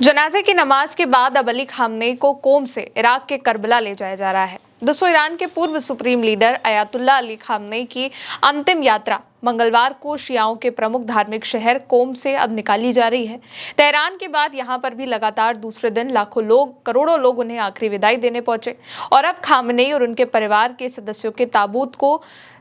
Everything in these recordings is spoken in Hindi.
जनाजे की नमाज के बाद अब अली खामनेई को कोम से इराक के करबला ले जाया जा रहा है। दोस्तों, ईरान के पूर्व supreme leader Ayatollah Ali Khamenei की अंतिम यात्रा मंगलवार को शियाओं के प्रमुख धार्मिक शहर कोम से अब निकाली जा रही है। तेहरान के बाद यहां पर भी लगातार दूसरे दिन लाखों लोग, करोड़ों लोग उन्हें आखिरी विदाई देने पहुंचे और अब खामनेई और उनके परिवार के सदस्यों के ताबूत को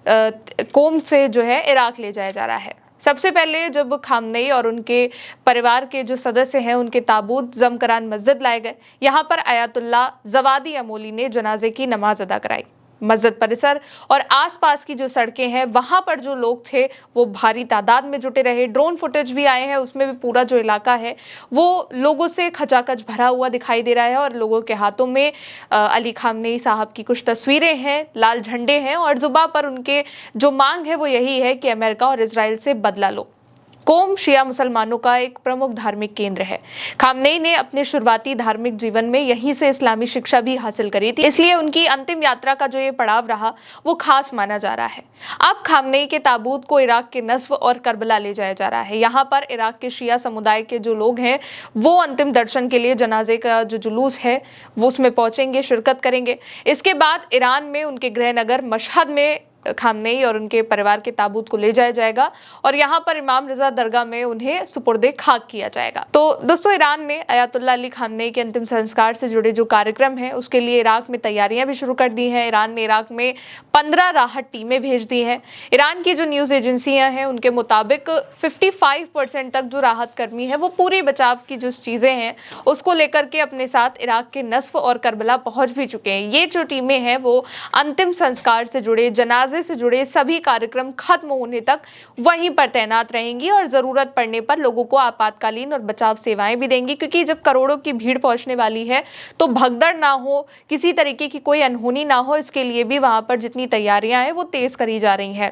कोम से इराक ले जाया जा रहा है। सबसे पहले जब खामनेई और उनके परिवार के जो सदस्य हैं उनके ताबूत जमकरान मस्जिद लाए गए, यहाँ पर अयातुल्ला जवादी अमोली ने जनाजे की नमाज अदा कराई। मस्जिद परिसर और आसपास की जो सड़कें हैं वहां पर जो लोग थे वो भारी तादाद में जुटे रहे। ड्रोन फुटेज भी आए हैं, उसमें भी पूरा जो इलाका है वो लोगों से खचाखच भरा हुआ दिखाई दे रहा है और लोगों के हाथों में अली खामनेई साहब की कुछ तस्वीरें हैं, लाल झंडे हैं और जुबां पर उनके जो मांग है वो यही है कि अमेरिका और इजराइल से बदला लो। कोम शिया मुसलमानों का एक प्रमुख धार्मिक केंद्र है। खामनेई ने अपने शुरुआती धार्मिक जीवन में यहीं से इस्लामी शिक्षा भी हासिल करी थी, इसलिए उनकी अंतिम यात्रा का जो ये पड़ाव रहा वो खास माना जा रहा है। अब खामनेई के ताबूत को इराक के नस्फ और करबला ले जाया जा रहा है। यहाँ पर इराक के शिया समुदाय के जो लोग हैं वो अंतिम दर्शन के लिए जनाजे का जो जुलूस है वो उसमें पहुंचेंगे, शिरकत करेंगे। इसके बाद ईरान में उनके गृहनगर मशहद में खामनेई और उनके परिवार के ताबूत को ले जाया जाएगा और यहाँ पर इमाम रिजा दरगाह में उन्हें सुपुर्दे खाक किया जाएगा। तो दोस्तों, ईरान ने अयातुल्ला अली खामनेई के अंतिम संस्कार से जुड़े जो कार्यक्रम हैं उसके लिए इराक में तैयारियां भी शुरू कर दी हैं। ईरान ने इराक में 15 राहत टीमें भेज दी हैं। ईरान की जो न्यूज एजेंसियां हैं उनके मुताबिक 55% तक जो राहत कर्मी है वो पूरी बचाव की जो चीजें हैं उसको लेकर के अपने साथ इराक के नस्फ और करबला पहुंच भी चुके हैं। ये जो टीमें हैं वो अंतिम संस्कार से जुड़े, जनाजे से जुड़े सभी कार्यक्रम खत्म होने तक वहीं पर तैनात रहेंगी और जरूरत पड़ने पर लोगों को आपातकालीन और बचाव सेवाएं भी देंगी, क्योंकि जब करोड़ों की भीड़ पहुंचने वाली है तो भगदड़ ना हो, किसी तरीके की कोई अनहोनी ना हो, इसके लिए भी वहां पर जितनी तैयारियां हैं वो तेज करी जा रही हैं।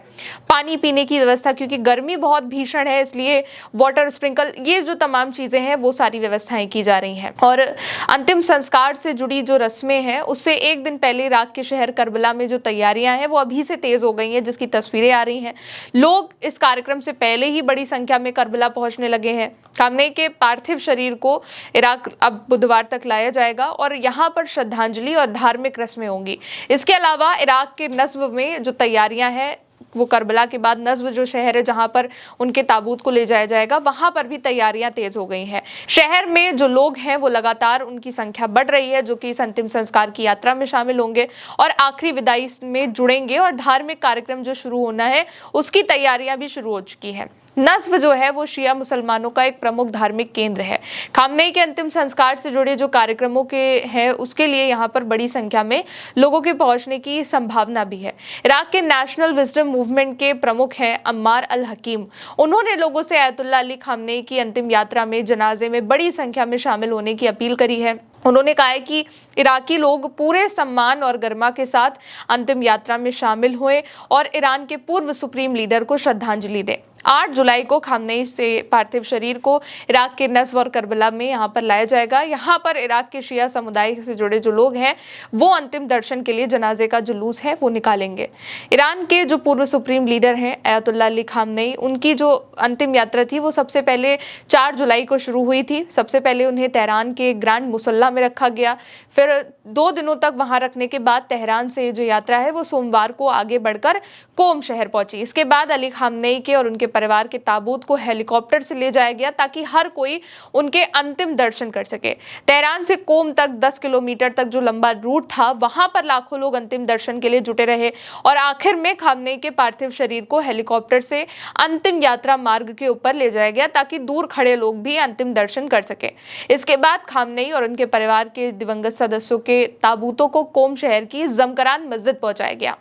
पानी पीने की व्यवस्था, क्योंकि गर्मी बहुत भीषण है, इसलिए वाटर स्प्रिंकल, ये जो तमाम चीजें हैं वो सारी व्यवस्थाएं की जा रही हैं। और अंतिम संस्कार से जुड़ी जो रस्में हैं उससे एक दिन पहले इराक के शहर करबला में जो तैयारियां हैं वो अभी से तेज हो गई हैं, जिसकी तस्वीरें आ रही हैं। लोग इस कार्यक्रम से पहले ही बड़ी संख्या में करबला पहुंचने लगे हैं। खामनेई के पार्थिव शरीर को इराक अब बुधवार तक लाया जाएगा और यहां पर श्रद्धांजलि और धार्मिक रस्में होंगी। इसके अलावा इराक के नस्ब में जो तैयारियां हैं वो करबला के बाद नस्ब जो शहर है जहां पर उनके ताबूत को ले जाया जाएगा वहां पर भी तैयारियां तेज हो गई हैं। शहर में जो लोग हैं वो लगातार उनकी संख्या बढ़ रही है जो कि इस अंतिम संस्कार की यात्रा में शामिल होंगे और आखिरी विदाई में जुड़ेंगे और धार्मिक कार्यक्रम जो शुरू होना है उसकी तैयारियां भी शुरू हो चुकी हैं। नस्फ जो है वो शिया मुसलमानों का एक प्रमुख धार्मिक केंद्र है। खामनेई के अंतिम संस्कार से जुड़े जो कार्यक्रमों के हैं उसके लिए यहाँ पर बड़ी संख्या में लोगों के पहुंचने की संभावना भी है। इराक के नेशनल विजडम मूवमेंट के प्रमुख हैं अम्मार अल हकीम। उन्होंने लोगों से अयातुल्ला अली खामनेई की अंतिम यात्रा में जनाजे में बड़ी संख्या में शामिल होने की अपील करी है। उन्होंने कहा है कि इराकी लोग पूरे सम्मान और गरिमा के साथ अंतिम यात्रा में शामिल हुए और ईरान के पूर्व सुप्रीम लीडर को श्रद्धांजलि दें। 8 जुलाई को खामनेई से पार्थिव शरीर को इराक के नस्ब और करबला में यहाँ पर लाया जाएगा। यहाँ पर इराक के शिया समुदाय से जुड़े जो लोग हैं वो अंतिम दर्शन के लिए जनाजे का जुलूस है वो निकालेंगे। ईरान के जो पूर्व सुप्रीम लीडर हैं अयातुल्ला अली खामनेई, उनकी जो अंतिम यात्रा थी वो सबसे पहले 4 जुलाई को शुरू हुई थी। सबसे पहले उन्हें तेहरान के ग्रैंड मुसल्ला में रखा गया, फिर 2 दिनों तक वहां रखने के बाद तेहरान से जो यात्रा है वो सोमवार को आगे बढ़कर कोम शहर पहुंची। इसके बाद अली खामनेई के और उनके परिवार के ताबूत को हेलीकॉप्टर से ले जाया गया ताकि हर कोई उनके अंतिम दर्शन कर सके। तेहरान से कोम तक 10 किलोमीटर तक जो लंबा रूट था वहां पर लाखों लोग अंतिम दर्शन के लिए जुटे रहे और आखिर में खामनेई के पार्थिव शरीर को हेलीकॉप्टर से अंतिम यात्रा मार्ग के ऊपर ले जाया गया ताकि दूर खड़े लोग भी अंतिम दर्शन कर सके। इसके बाद खामनेई और उनके परिवार के दिवंगत सदस्यों के ताबूतों को कोम शहर की जमकरान मस्जिद पहुंचाया गया।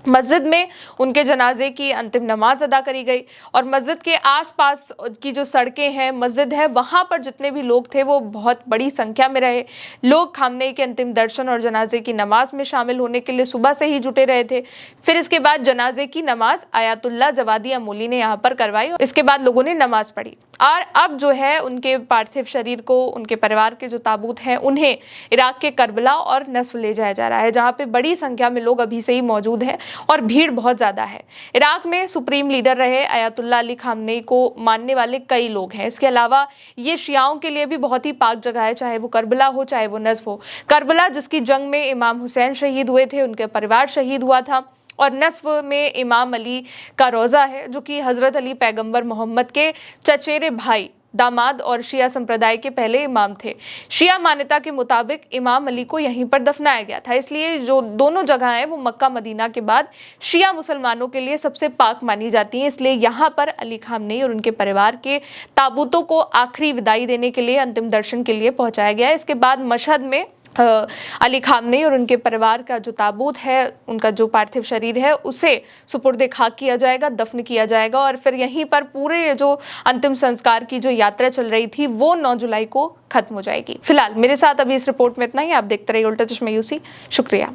मस्जिद में उनके जनाजे की अंतिम नमाज अदा करी गई और मस्जिद के आसपास की जो सड़कें हैं, मस्जिद है, वहां पर जितने भी लोग थे वो बहुत बड़ी संख्या में रहे। लोग खामनेई के अंतिम दर्शन और जनाजे की नमाज में शामिल होने के लिए सुबह से ही जुटे रहे थे। फिर इसके बाद जनाजे की नमाज अयातुल्ला जवादी अमोली ने यहाँ पर करवाई और इसके बाद लोगों ने नमाज पढ़ी। और अब जो है उनके पार्थिव शरीर को, उनके परिवार के जो ताबूत हैं उन्हें इराक के करबला और नस्फ ले जाया जा रहा है, जहां पे बड़ी संख्या में लोग अभी से ही मौजूद हैं और भीड़ बहुत ज्यादा है। इराक में सुप्रीम लीडर रहे अयातुल्ला अली खामनेई को मानने वाले कई लोग हैं। इसके अलावा ये शियाओं के लिए भी बहुत ही पाक जगह है, चाहे वो करबला हो चाहे वो नस्फ हो। करबला जिसकी जंग में इमाम हुसैन शहीद हुए थे, उनके परिवार शहीद हुआ था, और नस्फ में इमाम अली का रोज़ा है जो कि हज़रत अली पैगंबर मोहम्मद के चचेरे भाई, दामाद और शिया संप्रदाय के पहले इमाम थे। शिया मान्यता के मुताबिक इमाम अली को यहीं पर दफनाया गया था, इसलिए जो दोनों जगह हैं वो मक्का मदीना के बाद शिया मुसलमानों के लिए सबसे पाक मानी जाती हैं। इसलिए यहाँ पर अली खामनेई और उनके परिवार के ताबूतों को आखिरी विदाई देने के लिए, अंतिम दर्शन के लिए पहुँचाया गया। इसके बाद मशहद में अली खामनेई और उनके परिवार का जो ताबूत है, उनका जो पार्थिव शरीर है, उसे सुपुर्द खाक किया जाएगा, दफन किया जाएगा और फिर यहीं पर पूरे जो अंतिम संस्कार की जो यात्रा चल रही थी वो 9 जुलाई को खत्म हो जाएगी। फिलहाल मेरे साथ अभी इस रिपोर्ट में इतना ही। आप देखते रहिए उल्टा चश्मा यूसी। शुक्रिया।